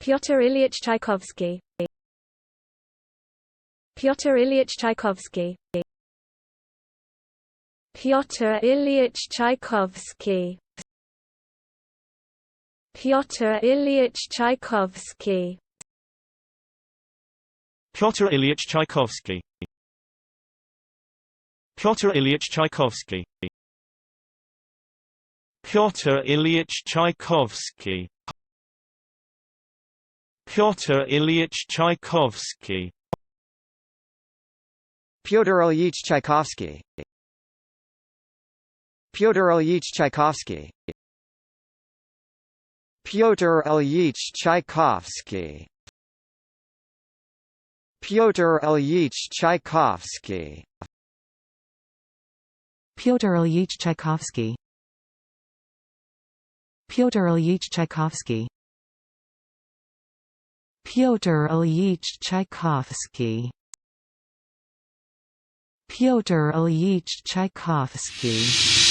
Pyotr Ilyich Tchaikovsky. Pyotr Ilyich Tchaikovsky. Pyotr Ilyich Tchaikovsky. Pyotr Ilyich Tchaikovsky. Pyotr Ilyich Tchaikovsky. Pyotr Ilyich Tchaikovsky. Pyotr Ilyich Tchaikovsky. Pyotr Ilyich Tchaikovsky. Pyotr Ilyich Tchaikovsky. Pyotr Ilyich Tchaikovsky. Pyotr Ilyich Tchaikovsky. Pyotr Ilyich Tchaikovsky. Pyotr Ilyich Tchaikovsky. Pyotr Ilyich Tchaikovsky. Pyotr Ilyich Tchaikovsky. Pyotr Ilyich Tchaikovsky.